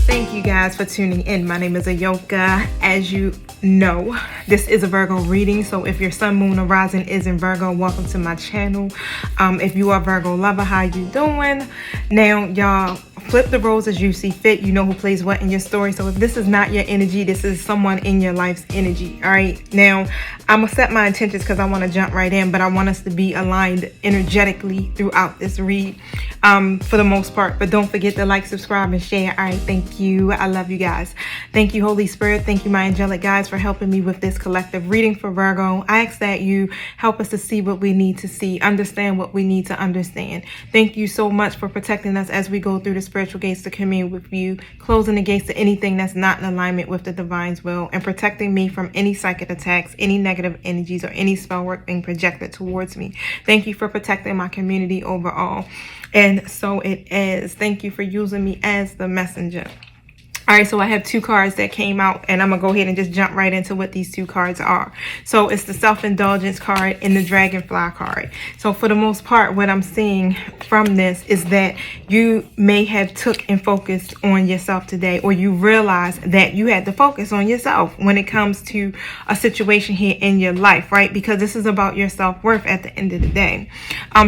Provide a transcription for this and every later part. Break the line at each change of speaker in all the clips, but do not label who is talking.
Thank you guys for tuning in. My name is Ayoka. As you know, this is a Virgo reading. So if your sun, moon, or rising is in Virgo, welcome to my channel. If you are a Virgo lover, how you doing? Now, y'all, flip the roles as you see fit. You know who plays what in your story. So if this is not your energy, this is someone in your life's energy. All right. Now, I'm going to set my intentions because I want to jump right in, but I want us to be aligned energetically throughout this read for the most part. But don't forget to like, subscribe, and share. All right. Thank you. I love you guys. Thank you, Holy Spirit. Thank you, my angelic guides, for helping me with this collective reading for Virgo. I ask that you help us to see what we need to see, understand what we need to understand. Thank you so much for protecting us as we go through the spiritual gates to commune with you, closing the gates to anything that's not in alignment with the divine's will, and protecting me from any psychic attacks, any negative energies, or any spell work being projected towards me. Thank you for protecting my community overall. And so it is. Thank you for using me as the messenger. All right, so I have two cards that came out, and I'm going to go ahead and just jump right into what these two cards are. So it's the self-indulgence card and the dragonfly card. So for the most part, what I'm seeing from this is that you may have took and focused on yourself today, or you realize that you had to focus on yourself when it comes to a situation here in your life, right? Because this is about your self-worth at the end of the day.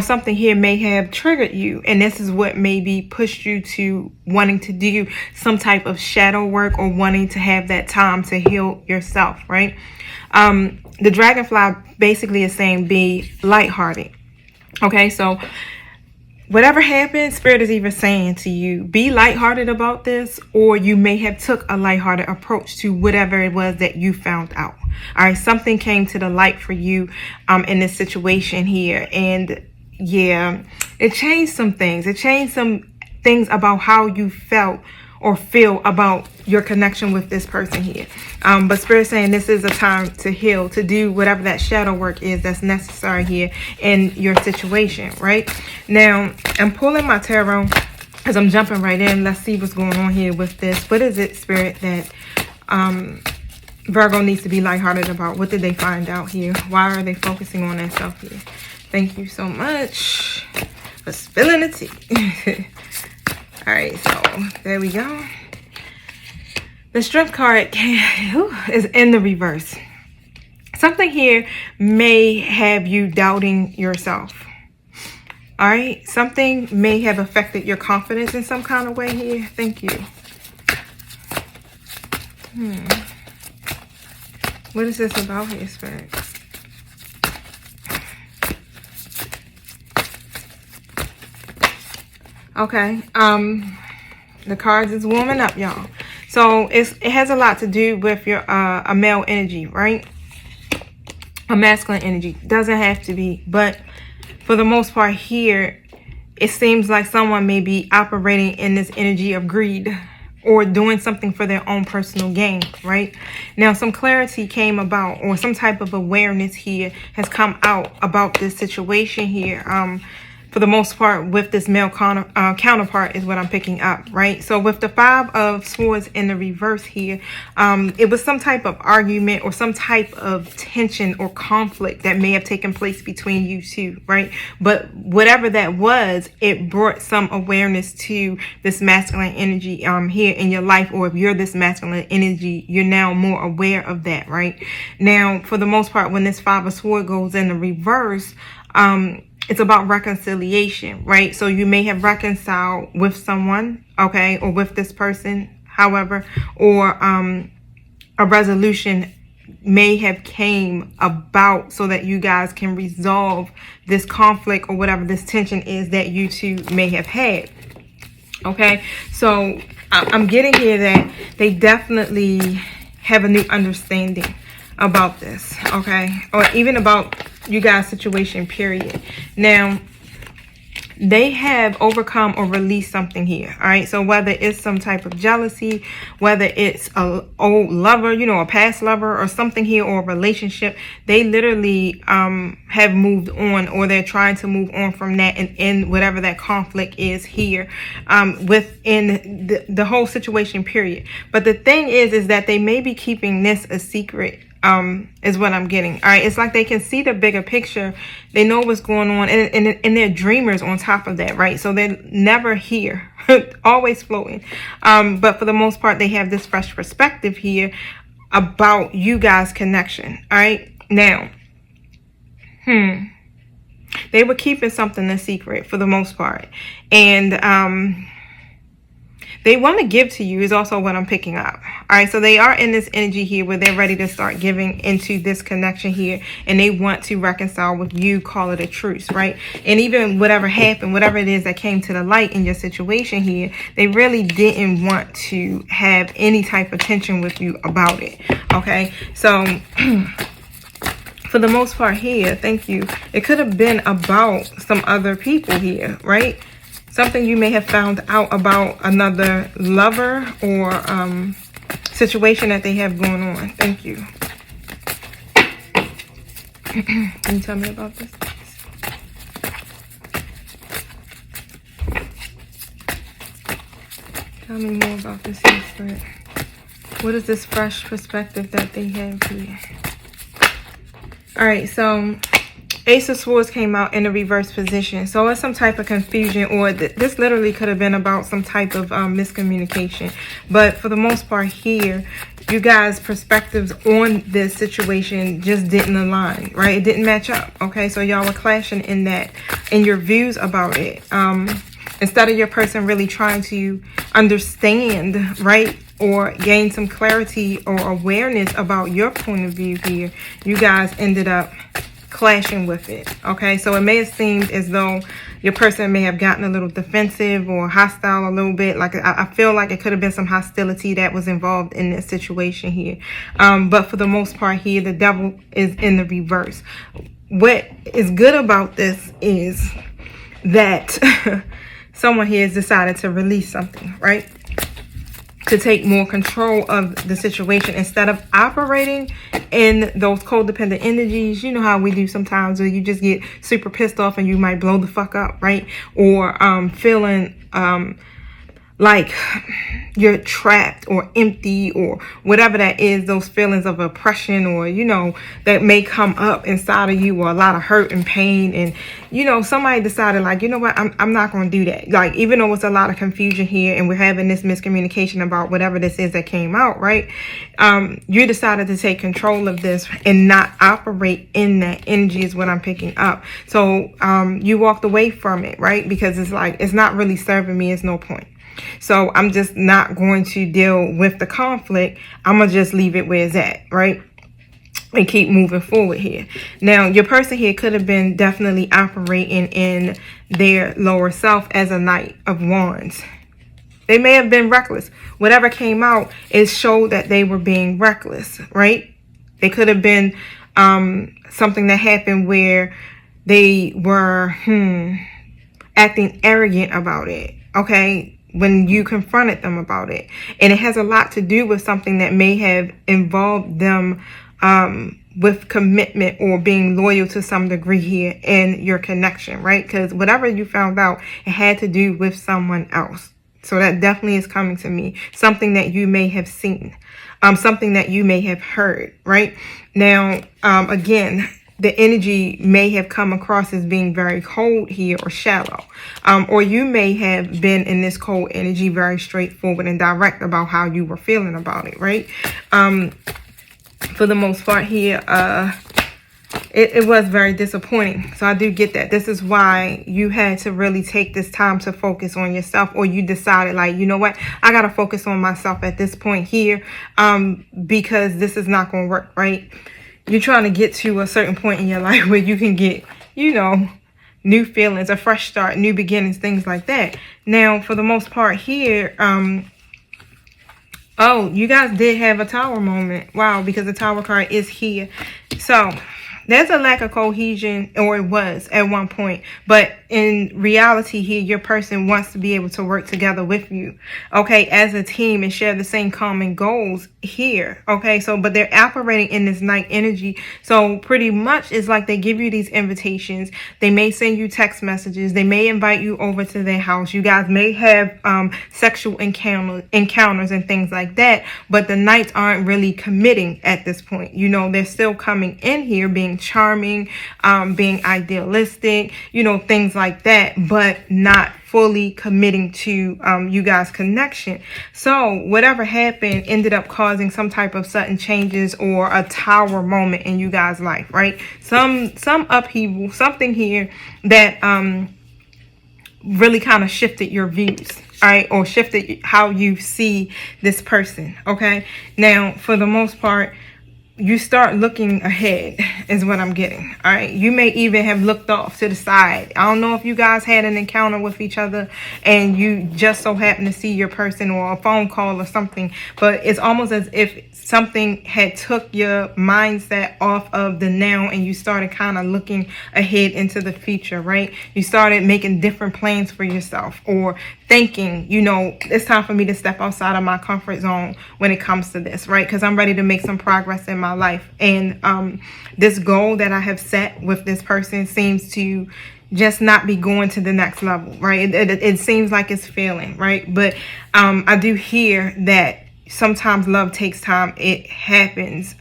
Something here may have triggered you, and this is what maybe pushed you to wanting to do some type of shadow work or wanting to have that time to heal yourself, right? The dragonfly basically is saying be lighthearted. Okay, so whatever happens, Spirit is either saying to you, be lighthearted about this, or you may have took a lighthearted approach to whatever it was that you found out. All right, something came to the light for you in this situation here, and yeah, it changed some things. It changed some things about how you felt or feel about your connection with this person here. But Spirit saying this is a time to heal, to do whatever that shadow work is that's necessary here in your situation, right? Now, I'm pulling my tarot as I'm jumping right in. Let's see what's going on here with this. What is it, Spirit, that Virgo needs to be lighthearted about? What did they find out here? Why are they focusing on themselves here? Thank you so much for spilling the tea. All right, so there we go. The strength card is in the reverse. Something here may have you doubting yourself. All right, something may have affected your confidence in some kind of way here. Thank you. What is this about here, Spirit? Okay, the cards is warming up, y'all. So it has a lot to do with your a male energy, right? A masculine energy. Doesn't have to be, but for the most part here, it seems like someone may be operating in this energy of greed or doing something for their own personal gain, right? Now, some clarity came about, or some type of awareness here has come out about this situation here. For the most part, with this male counterpart is what I'm picking up, right? So with the Five of Swords in the reverse here, it was some type of argument or some type of tension or conflict that may have taken place between you two, right? But whatever that was, it brought some awareness to this masculine energy here in your life, or if you're this masculine energy, you're now more aware of that, right? Now, for the most part, when this Five of Swords goes in the reverse, it's about reconciliation, right? So you may have reconciled with someone, okay, or with this person, however, or a resolution may have came about so that you guys can resolve this conflict or whatever this tension is that you two may have had, okay? So I'm getting here that they definitely have a new understanding about this, okay, or even about you guys' situation, period. Now, they have overcome or released something here, all right? So whether it's some type of jealousy, whether it's a old lover, you know, a past lover or something here, or a relationship, they literally have moved on, or they're trying to move on from that and end whatever that conflict is here within the whole situation, period. But the thing is that they may be keeping this a secret is what I'm getting. All right, it's like they can see the bigger picture. They know what's going on, and they're dreamers on top of that, right? So they're never here, always floating. But for the most part, they have this fresh perspective here about you guys' connection. All right, now, they were keeping something a secret for the most part, and they want to give to you is also what I'm picking up. All right, so they are in this energy here where they're ready to start giving into this connection here, and they want to reconcile with you, call it a truce, right? And even whatever happened, whatever it is that came to the light in your situation here, they really didn't want to have any type of tension with you about it, okay? So for the most part here, thank you, it could have been about some other people here, right? Something you may have found out about another lover or situation that they have going on. Thank you. Can you tell me about this? Tell me more about this here, Spirit. What is this fresh perspective that they have here? All right, so Ace of Swords came out in a reverse position. So it's some type of confusion, or this literally could have been about some type of miscommunication. But for the most part here, you guys' perspectives on this situation just didn't align, right? It didn't match up, okay? So y'all were clashing in that, in your views about it. Instead of your person really trying to understand, right? Or gain some clarity or awareness about your point of view here, you guys ended up clashing with it, okay? So it may have seemed as though your person may have gotten a little defensive or hostile a little bit. Like I feel like it could have been some hostility that was involved in this situation here. But for the most part here, the devil is in the reverse. What is good about this is that someone here has decided to release something, right? To take more control of the situation instead of operating in those codependent energies. You know how we do sometimes, where you just get super pissed off and you might blow the fuck up, right? Or feeling like you're trapped or empty or whatever that is, those feelings of oppression, or, you know, that may come up inside of you, or a lot of hurt and pain. And, you know, somebody decided like, you know what, I'm not going to do that. Like, even though it's a lot of confusion here and we're having this miscommunication about whatever this is that came out, right? You decided to take control of this and not operate in that energy is what I'm picking up. So you walked away from it, right? Because it's like, it's not really serving me. It's no point. So I'm just not going to deal with the conflict. I'm going to just leave it where it's at, right? And keep moving forward here. Now, your person here could have been definitely operating in their lower self as a Knight of Wands. They may have been reckless. Whatever came out, it showed that they were being reckless, right? They could have been something that happened where they were acting arrogant about it, okay? When you confronted them about it. And it has a lot to do with something that may have involved them with commitment or being loyal to some degree here in your connection, right? Because whatever you found out, it had to do with someone else. So that definitely is coming to me. Something that you may have seen, something that you may have heard, right? Now, again, the energy may have come across as being very cold here or shallow. Or you may have been in this cold energy very straightforward and direct about how you were feeling about it, right? For the most part here, it was very disappointing. So I do get that. This is why you had to really take this time to focus on yourself, or you decided like, you know what, I got to focus on myself at this point here, because this is not going to work, right? You're trying to get to a certain point in your life where you can get, you know, new feelings, a fresh start, new beginnings, things like that. Now, for the most part here, oh, you guys did have a Tower moment. Wow, because the Tower card is here. So there's a lack of cohesion, or it was at one point, but in reality here, your person wants to be able to work together with you, okay, as a team, and share the same common goals here, okay. So but they're operating in this night energy, so pretty much it's like they give you these invitations. They may send you text messages, they may invite you over to their house, you guys may have sexual encounters and things like that, but the knights aren't really committing at this point. You know, they're still coming in here being charming, being idealistic, you know, things like that, but not fully committing to you guys' connection. So whatever happened ended up causing some type of sudden changes or a tower moment in you guys' life, right? Some upheaval, something here that really kind of shifted your views, all right, or shifted how you see this person, okay. Now for the most part, you start looking ahead is what I'm getting, all right. You may even have looked off to the side. I don't know if you guys had an encounter with each other and you just so happen to see your person, or a phone call or something, but it's almost as if something had took your mindset off of the now and you started kind of looking ahead into the future, right? You started making different plans for yourself, or thinking, you know, it's time for me to step outside of my comfort zone when it comes to this, right? Because I'm ready to make some progress in my life. And this goal that I have set with this person seems to just not be going to the next level, right? It seems like it's failing, right? But I do hear that sometimes love takes time. It happens.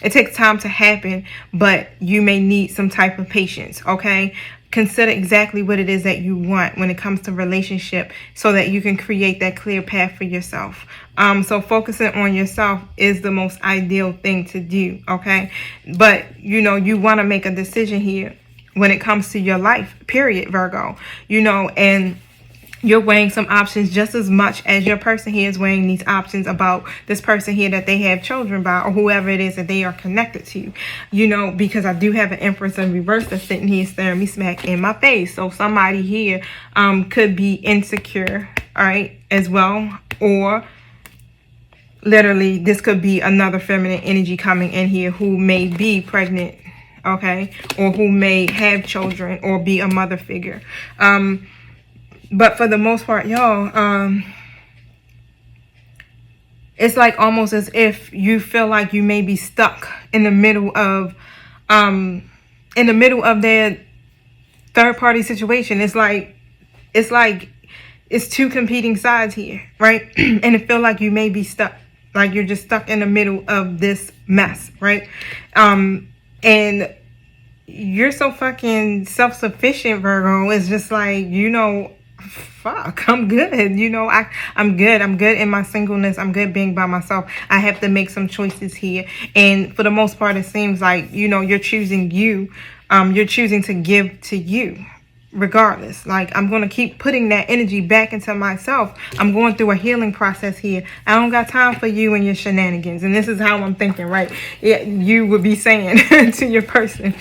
It takes time to happen, but you may need some type of patience, okay? Consider exactly what it is that you want when it comes to relationship, so that you can create that clear path for yourself. So focusing on yourself is the most ideal thing to do, okay? But, you know, you want to make a decision here when it comes to your life, period, Virgo, you know, and you're weighing some options just as much as your person here is weighing these options about this person here that they have children by, or whoever it is that they are connected to, you know, because I do have an Empress in reverse that's sitting here staring me smack in my face. So somebody here could be insecure, all right, as well, or literally this could be another feminine energy coming in here who may be pregnant, okay, or who may have children or be a mother figure. But for the most part, y'all, it's like almost as if you feel like you may be stuck in the middle of their third party situation. It's like it's two competing sides here, right? And it feel like you may be stuck, like you're just stuck in the middle of this mess, right? And you're so fucking self-sufficient, Virgo. It's just like, you know, fuck, I'm good, you know, I'm good in my singleness. I'm good being by myself. I have to make some choices here, and for the most part it seems like, you know, you're choosing you. You're choosing to give to you regardless. Like, I'm going to keep putting that energy back into myself. I'm going through a healing process here. I don't got time for you and your shenanigans. And this is how I'm thinking, right? You would be saying to your person,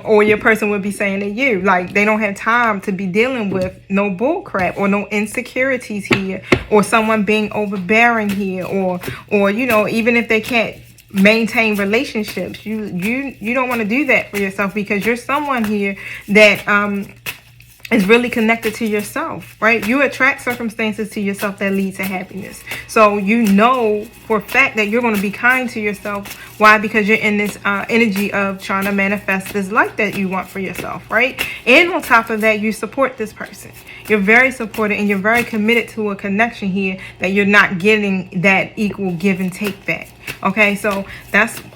or your person would be saying to you, like, they don't have time to be dealing with no bull crap or no insecurities here, or someone being overbearing here, or you know, even if they can't maintain relationships, you don't want to do that for yourself, because you're someone here that is really connected to yourself, right? You attract circumstances to yourself that lead to happiness. So you know for a fact that you're going to be kind to yourself. Why? Because you're in this energy of trying to manifest this life that you want for yourself, right? And on top of that, you support this person. You're very supportive and you're very committed to a connection here that you're not getting that equal give and take back. Okay, so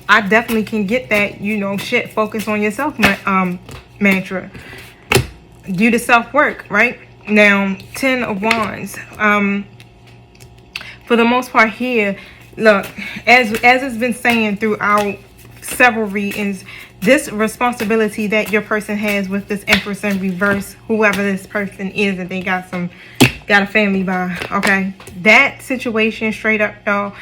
I definitely can get that, you know, shit, focus on yourself mantra. Do the self-work, right? Now, 10 of Wands. For the most part here, look, as it's been saying throughout several readings, this responsibility that your person has with this Empress in reverse, whoever this person is that they got a family by, okay? That situation, straight up, y'all,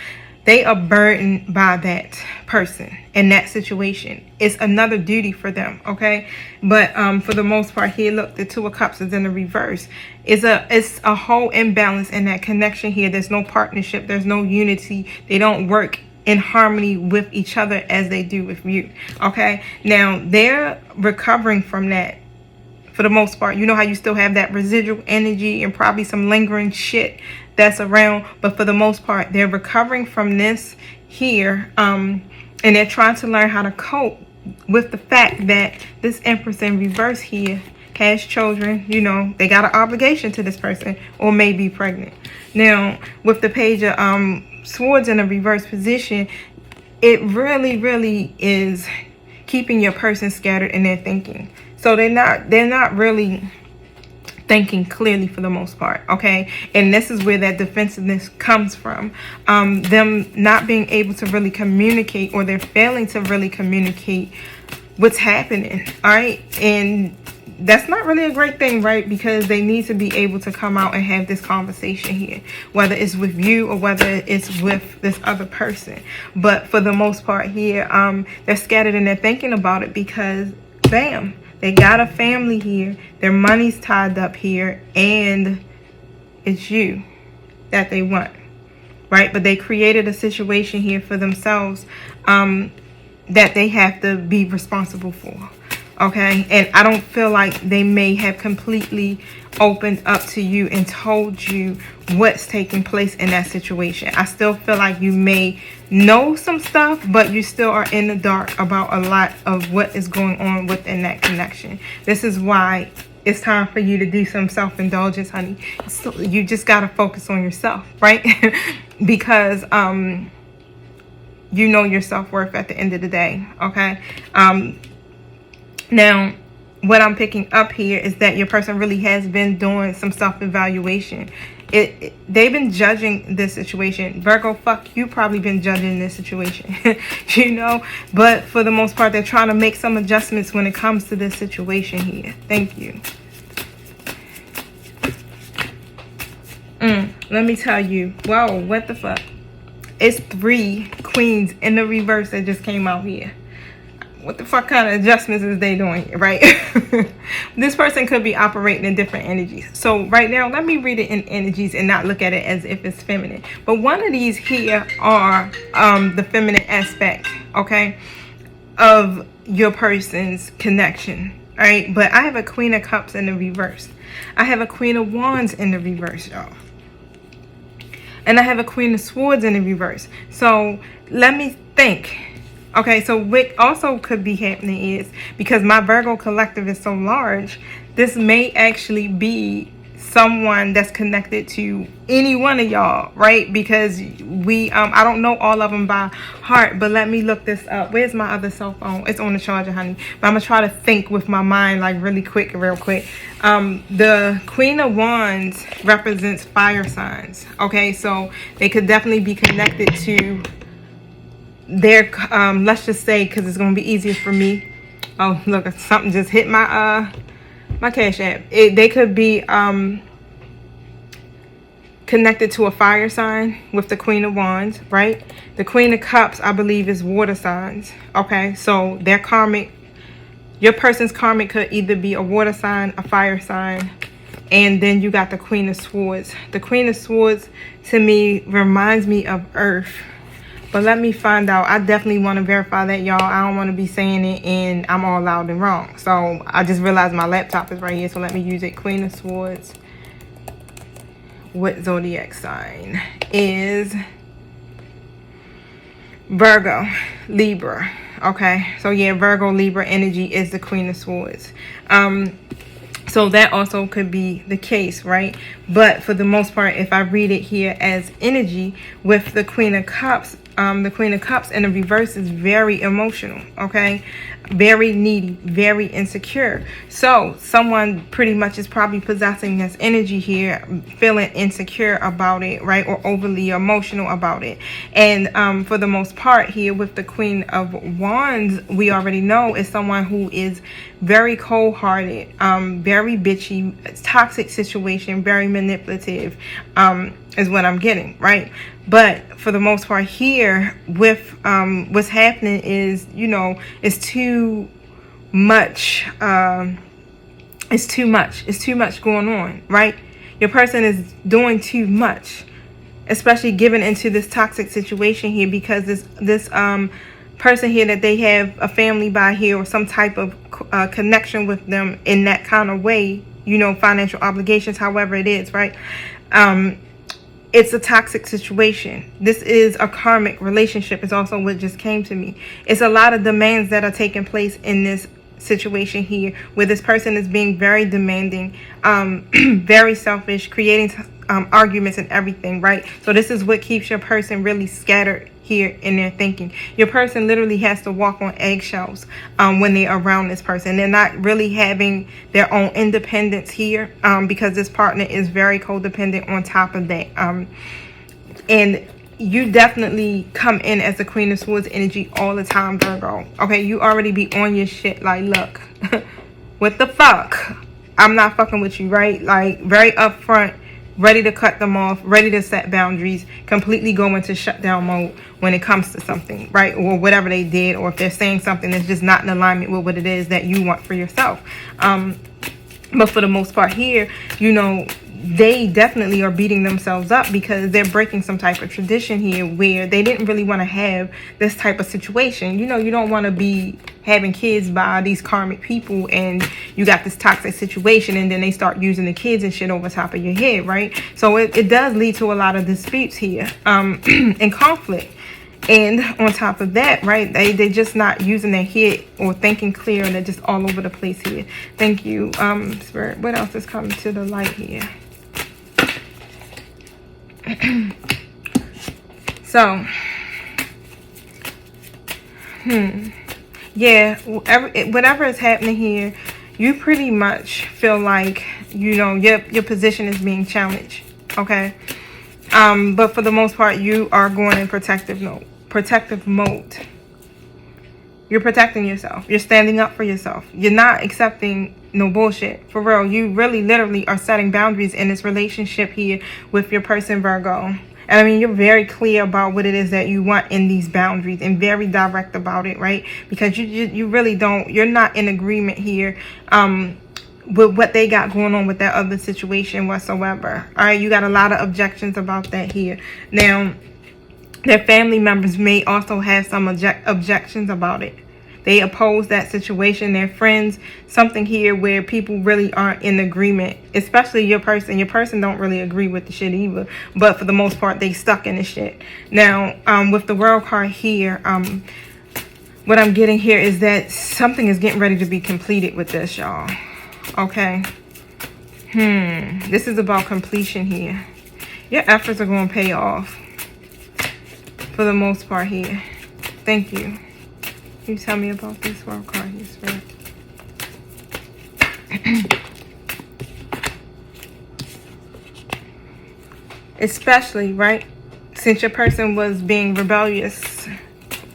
they are burdened by that person in that situation. It's another duty for them, okay? But for the most part here, look, the Two of Cups is in the reverse. It's a whole imbalance in that connection here. There's no partnership. There's no unity. They don't work in harmony with each other as they do with you. Okay, now they're recovering from that for the most part. You know how you still have that residual energy and probably some lingering shit that's around, but for the most part they're recovering from this here, and they're trying to learn how to cope with the fact that this Empress in reverse here has children. You know, they got an obligation to this person, or may be pregnant. Now with the Page of Swords in a reverse position, it really is keeping your person scattered in their thinking. So they're not really thinking clearly for the most part. Okay, and this is where that defensiveness comes from, them not being able to really communicate, or they're failing to really communicate what's happening. All right, and that's not really a great thing, right? Because they need to be able to come out and have this conversation here, whether it's with you or whether it's with this other person. But for the most part here, they're scattered and they're thinking about it because, bam, they got a family here, their money's tied up here, and it's you that they want, right? But they created a situation here for themselves that they have to be responsible for. Okay, and I don't feel like they may have completely opened up to you and told you what's taking place in that situation. I still feel like you may know some stuff, but you still are in the dark about a lot of what is going on within that connection. This is why it's time for you to do some self-indulgence, honey. So you just got to focus on yourself, right? Because you know your self-worth at the end of the day. Okay, now, what I'm picking up here is that your person really has been doing some self-evaluation. They've been judging this situation. Virgo, fuck, you probably been judging this situation, you know. But for the most part, they're trying to make some adjustments when it comes to this situation here. Thank you. Let me tell you. Whoa, what the fuck? It's 3 queens in the reverse that just came out here. What the fuck kind of adjustments is they doing, right? This person could be operating in different energies. So right now, let me read it in energies and not look at it as if it's feminine. But one of these here are the feminine aspect, okay, of your person's connection, all right? But I have a Queen of Cups in the reverse. I have a Queen of Wands in the reverse, y'all. And I have a Queen of Swords in the reverse. So let me think. Okay, so what also could be happening is, because my Virgo collective is so large, this may actually be someone that's connected to any one of y'all, right? Because we, I don't know all of them by heart, but let me look this up. Where's my other cell phone? It's on the charger, honey. But I'm going to try to think with my mind, like really quick, real quick. The Queen of Wands represents fire signs. Okay, so they could definitely be connected to their let's just say, because it's going to be easier for me. Oh, look, something just hit my my Cash App. They could be connected to a fire sign with the Queen of Wands, right? The Queen of Cups, I believe, is water signs. Okay, so their karmic, your person's karmic could either be a water sign, a fire sign, and then you got the Queen of Swords. The Queen of Swords to me reminds me of Earth. But let me find out. I definitely want to verify that, y'all. I don't want to be saying it and I'm all loud and wrong. So I just realized my laptop is right here. So let me use it. Queen of Swords. What zodiac sign is Virgo, Libra. Okay. So yeah, Virgo, Libra energy is the Queen of Swords. So that also could be the case, right? But for the most part, if I read it here as energy with the Queen of Cups, the Queen of Cups in the reverse is very emotional, okay? Very needy, very insecure. So someone pretty much is probably possessing this energy here, feeling insecure about it, right? Or overly emotional about it. And for the most part here with the Queen of Wands, we already know is someone who is very cold-hearted, very bitchy, toxic situation, very manipulative, is what I'm getting, right? But for the most part here with what's happening is, you know, it's too much. It's too much going on, right? Your person is doing too much. especially given into this toxic situation here, because this person here, that they have a family by here or some type of connection with them in that kind of way, you know, financial obligations, however it is, right? It's a toxic situation. This is a karmic relationship is also what just came to me. It's a lot of demands that are taking place in this situation here, where this person is being very demanding, very selfish, creating arguments and everything, right? So this is what keeps your person really scattered here in their thinking. Your person literally has to walk on eggshells when they're around this person. They're not really having their own independence here, because this partner is very codependent on top of that. And you definitely come in as the Queen of Swords energy all the time, Virgo. Okay, you already be on your shit. Like, look, what the fuck? I'm not fucking with you, right? Like, very upfront, ready to cut them off, ready to set boundaries, completely go into shutdown mode when it comes to something, right? Or whatever they did, or if they're saying something that's just not in alignment with what it is that you want for yourself. But for the most part here, you know, they definitely are beating themselves up because they're breaking some type of tradition here where they didn't really want to have this type of situation. You know, you don't want to be having kids by these karmic people, and you got this toxic situation, and then they start using the kids and shit over top of your head, right? So it does lead to a lot of disputes here, and conflict. And on top of that, right, they're just not using their head or thinking clear, and they're just all over the place here. Thank you, Spirit. What else is coming to the light here? So, yeah, whatever is happening here, you pretty much feel like, you know, your position is being challenged, okay? But for the most part, you are going in protective mode. You're protecting yourself. You're standing up for yourself. You're not accepting no bullshit. For real, you really literally are setting boundaries in this relationship here with your person, Virgo. And I mean, you're very clear about what it is that you want in these boundaries, and very direct about it, right? Because you really don't, you're not in agreement here with what they got going on with that other situation whatsoever. All right, you got a lot of objections about that here. Now, their family members may also have some objections about it. They oppose that situation. Their friends, something here where people really aren't in agreement, especially your person. Your person don't really agree with the shit either, but for the most part, they stuck in the shit. Now, with the World card here, what I'm getting here is that something is getting ready to be completed with this, y'all. Okay. This is about completion here. Your efforts are going to pay off for the most part here. Thank you. Can you tell me about this World card here, Spirit? Especially, right, since your person was being rebellious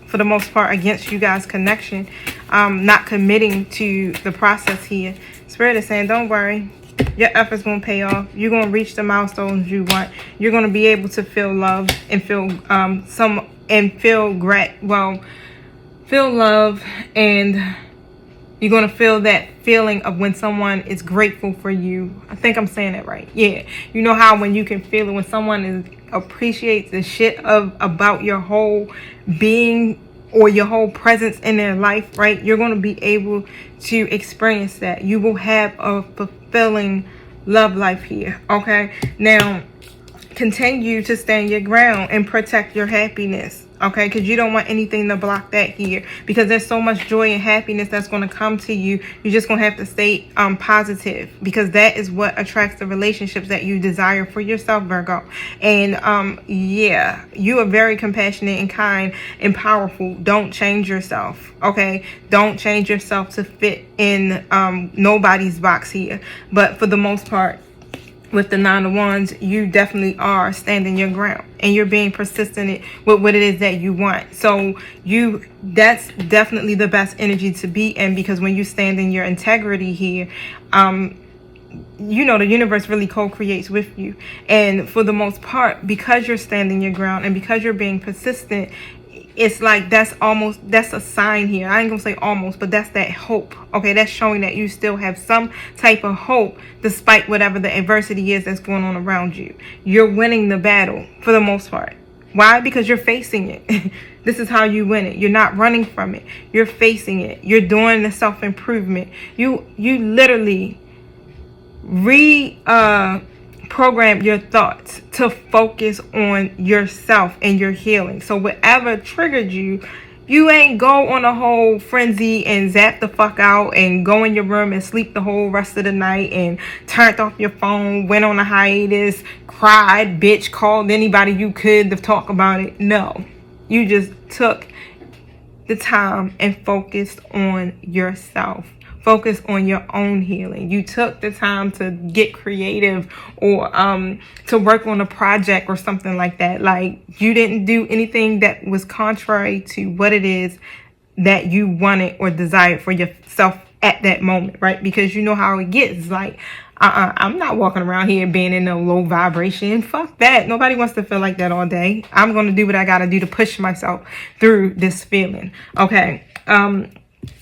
for the most part against you guys' connection, not committing to the process here. Spirit is saying, don't worry. Your efforts going to pay off. You're going to reach the milestones you want. You're going to be able to feel love and feel feel love, and you're going to feel that feeling of when someone is grateful for you. I think I'm saying it right. Yeah. You know how when you can feel it when someone appreciates the shit about your whole being or your whole presence in their life, right? You're going to be able to experience that. You will have a fulfilling love life here, okay? Now, continue to stand your ground and protect your happiness, okay? Because you don't want anything to block that here, because there's so much joy and happiness that's going to come to you. You're just going to have to stay positive, because that is what attracts the relationships that you desire for yourself, Virgo. And yeah, you are very compassionate and kind and powerful. Don't change yourself, okay? Don't change yourself to fit in nobody's box here. But for the most part, with the Nine of Wands, you definitely are standing your ground, and you're being persistent with what it is that you want. So that's definitely the best energy to be in, because when you stand in your integrity here, you know, the universe really co-creates with you. And for the most part, because you're standing your ground and because you're being persistent, it's like that's a sign here. I ain't gonna say almost, but that's that hope. Okay, that's showing that you still have some type of hope despite whatever the adversity is that's going on around you. You're winning the battle for the most part. Why? Because you're facing it. This is how you win it. You're not running from it. You're facing it. You're doing the self-improvement. You literally program your thoughts to focus on yourself and your healing. So whatever triggered you, you ain't go on a whole frenzy and zap the fuck out and go in your room and sleep the whole rest of the night and turned off your phone, went on a hiatus, cried, bitch, called anybody you could to talk about it. No, you just took the time and focused on yourself. Focus on your own healing. You took the time to get creative or to work on a project or something like that. Like, you didn't do anything that was contrary to what it is that you wanted or desired for yourself at that moment, right? Because you know how it gets. Like, I'm not walking around here being in a low vibration. Fuck that. Nobody wants to feel like that all day. I'm going to do what I got to do to push myself through this feeling. Okay.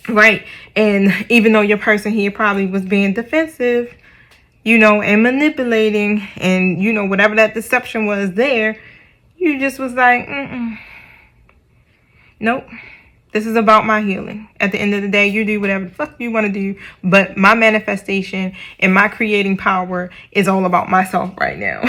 Right. And even though your person here probably was being defensive, you know, and manipulating, and, you know, whatever that deception was there, you just was like, nope. This is about my healing. At the end of the day, you do whatever the fuck you want to do. But my manifestation and my creating power is all about myself right now.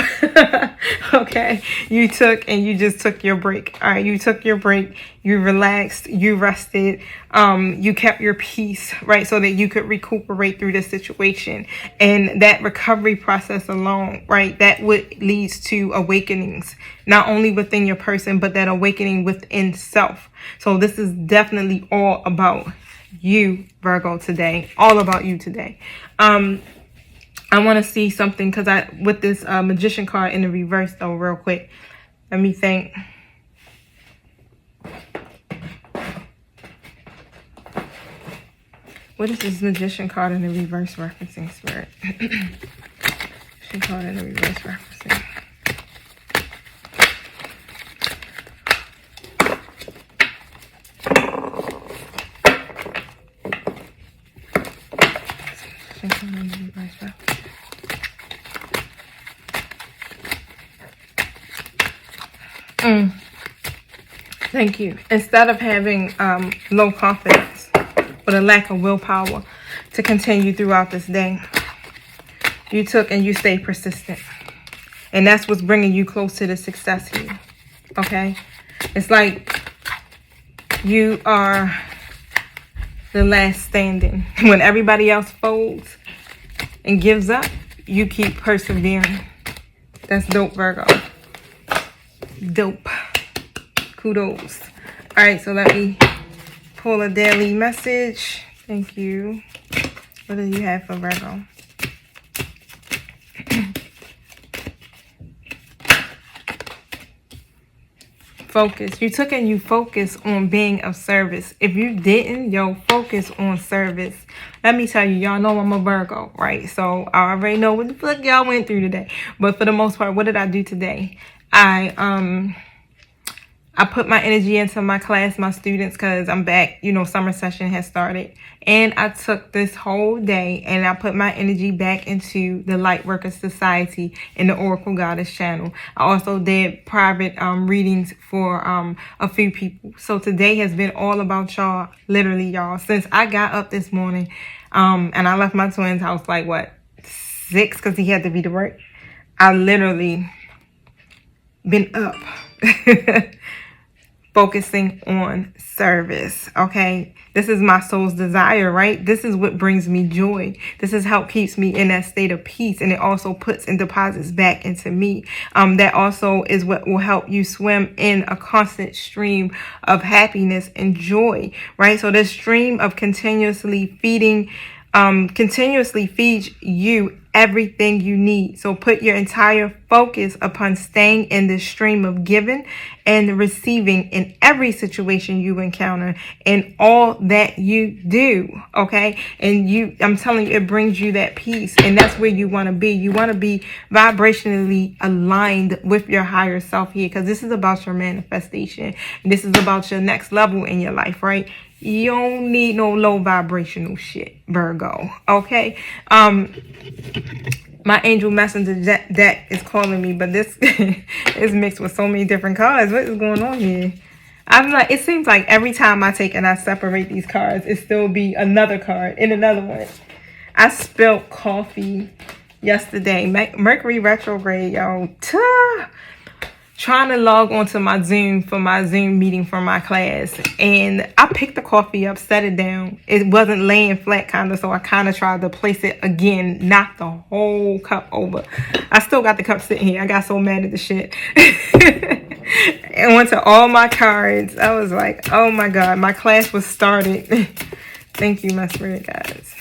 Okay. You just took your break. All right. You took your break. You relaxed. You rested. You kept your peace, right? So that you could recuperate through this situation. And that recovery process alone, right? That would leads to awakenings, not only within your person, but that awakening within self. So this is definitely all about you, Virgo, today. All about you today. I want to see something because with this magician card in the reverse though, real quick. Let me think. What is this magician card in the reverse referencing, Spirit? Magician card in the reverse referencing. Thank you. Instead of having low confidence or a lack of willpower to continue throughout this day, you took and you stayed persistent. And that's what's bringing you close to the success here. Okay? It's like you are the last standing. When everybody else folds and gives up, you keep persevering. That's dope, Virgo. Dope. Kudos. All right, so let me pull a daily message. Thank you. What do you have for Virgo? Focus. You took and you focus on being of service. If you didn't, focus on service. Let me tell you, y'all know I'm a Virgo, right? So I already know what the fuck y'all went through today. But for the most part, what did I do today? I put my energy into my class, my students, because I'm back. You know, summer session has started. And I took this whole day and I put my energy back into the Lightworker Society and the Oracle Goddess channel. I also did private readings for a few people. So today has been all about y'all, literally, y'all. Since I got up this morning and I left my twin's house like, what, 6 because he had to be to work. I literally been up. Focusing on service. Okay, this is my soul's desire, right? This is what brings me joy. This is how keeps me in that state of peace, and it also puts and deposits back into me. That also is what will help you swim in a constant stream of happiness and joy, right? So this stream of continuously feeds you everything you need. So put your entire focus upon staying in the stream of giving and receiving in every situation you encounter and all that you do. Okay. And I'm telling you, it brings you that peace. And that's where you want to be. You want to be vibrationally aligned with your higher self here, because this is about your manifestation. And this is about your next level in your life, right? You don't need no low vibrational shit, Virgo. Okay. My angel messenger deck is calling me, but this is mixed with so many different cards. What is going on here? I'm like, it seems like every time I take and I separate these cards, it still be another card in another one. I spilled coffee yesterday. Mercury retrograde, y'all. Trying to log onto my Zoom for my Zoom meeting for my class, and I picked the coffee up, set it down. It wasn't laying flat, kind of, so I kind of tried to place it again, knocked the whole cup over. I still got the cup sitting here. I got so mad at the shit. And went to all my cards. I was like, oh my God, my class was started. Thank you, my spirit guides.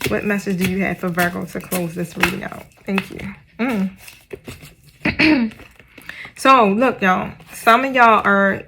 What message do you have for Virgo to close this reading out? Thank you. So look, y'all, some of y'all are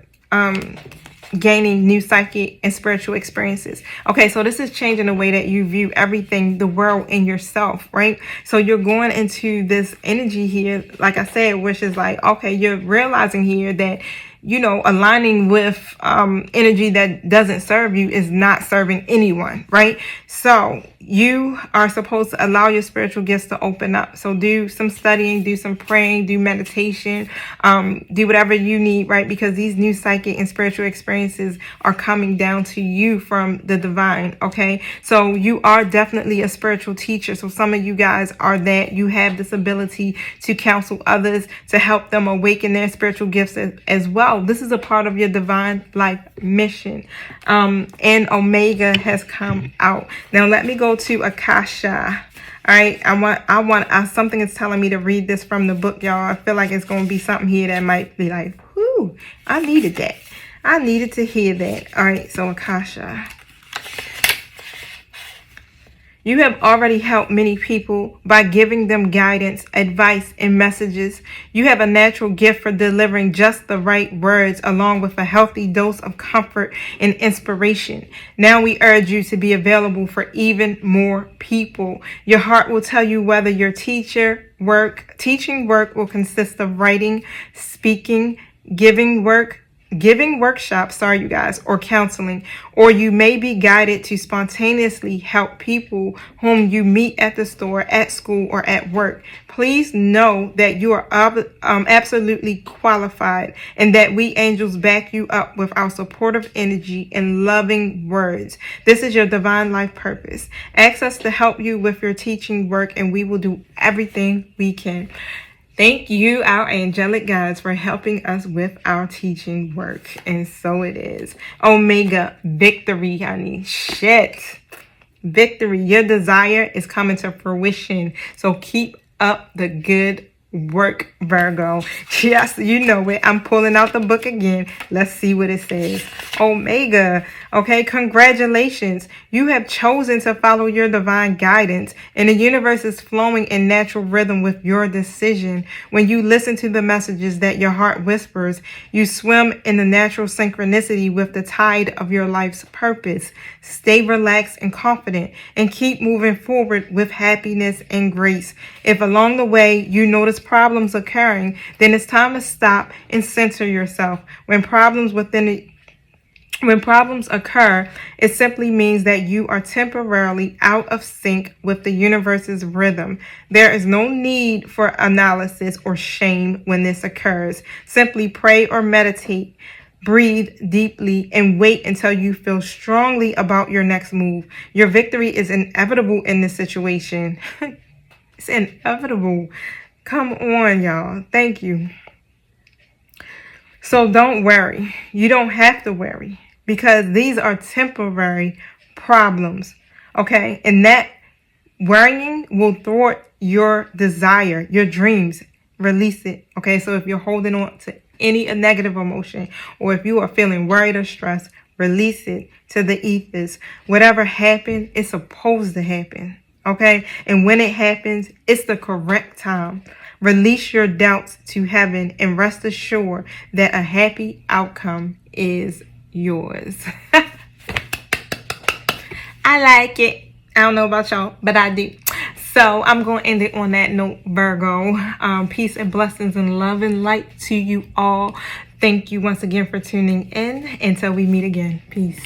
gaining new psychic and spiritual experiences. Okay, so this is changing the way that you view everything, the world, and yourself, right? So you're going into this energy here, like I said, which is like, okay, you're realizing here that, you know, aligning with energy that doesn't serve you is not serving anyone, right? So you are supposed to allow your spiritual gifts to open up. So do some studying, do some praying, do meditation, do whatever you need, right? Because these new psychic and spiritual experiences are coming down to you from the divine, okay? So you are definitely a spiritual teacher. So some of you guys are that. You have this ability to counsel others, to help them awaken their spiritual gifts as well. This is a part of your divine life mission. And Omega has come out. Now let me go to Akasha. All right, I want something is telling me to read this from the book, y'all. I feel like it's going to be something here that might be like, whoo, I needed that. I needed to hear that. All right, so Akasha. You have already helped many people by giving them guidance, advice, and messages. You have a natural gift for delivering just the right words along with a healthy dose of comfort and inspiration. Now we urge you to be available for even more people. Your heart will tell you whether your teaching work will consist of writing, speaking, giving workshops, you guys, or counseling, or you may be guided to spontaneously help people whom you meet at the store, at school, or at work. Please know that you are absolutely qualified and that we angels back you up with our supportive energy and loving words. This is your divine life purpose. Ask us to help you with your teaching work and we will do everything we can. Thank you, our angelic guides, for helping us with our teaching work. And so it is. Omega, victory, honey. Shit. Victory. Your desire is coming to fruition. So keep up the good work, Virgo. Yes, you know it. I'm pulling out the book again. Let's see what it says. Omega. Okay, congratulations. You have chosen to follow your divine guidance, and the universe is flowing in natural rhythm with your decision. When you listen to the messages that your heart whispers, you swim in the natural synchronicity with the tide of your life's purpose. Stay relaxed and confident, and keep moving forward with happiness and grace. If along the way you notice problems occurring, then it's time to stop and center yourself. When problems occur, it simply means that you are temporarily out of sync with the universe's rhythm. There is no need for analysis or shame when this occurs. Simply pray or meditate. Breathe deeply and wait until you feel strongly about your next move. Your victory is inevitable in this situation. It's inevitable. Come on, y'all. Thank you. So don't worry. You don't have to worry because these are temporary problems. Okay? And that worrying will thwart your desire, your dreams. Release it. Okay? So if you're holding on to any negative emotion, or if you are feeling worried or stressed, release it to the ethers. Whatever happened, it's supposed to happen. Okay? And when it happens, it's the correct time. Release your doubts to heaven and rest assured that a happy outcome is yours. I like it. I don't know about y'all, but I do. So I'm going to end it on that note, Virgo. Peace and blessings and love and light to you all. Thank you once again for tuning in. Until we meet again. Peace.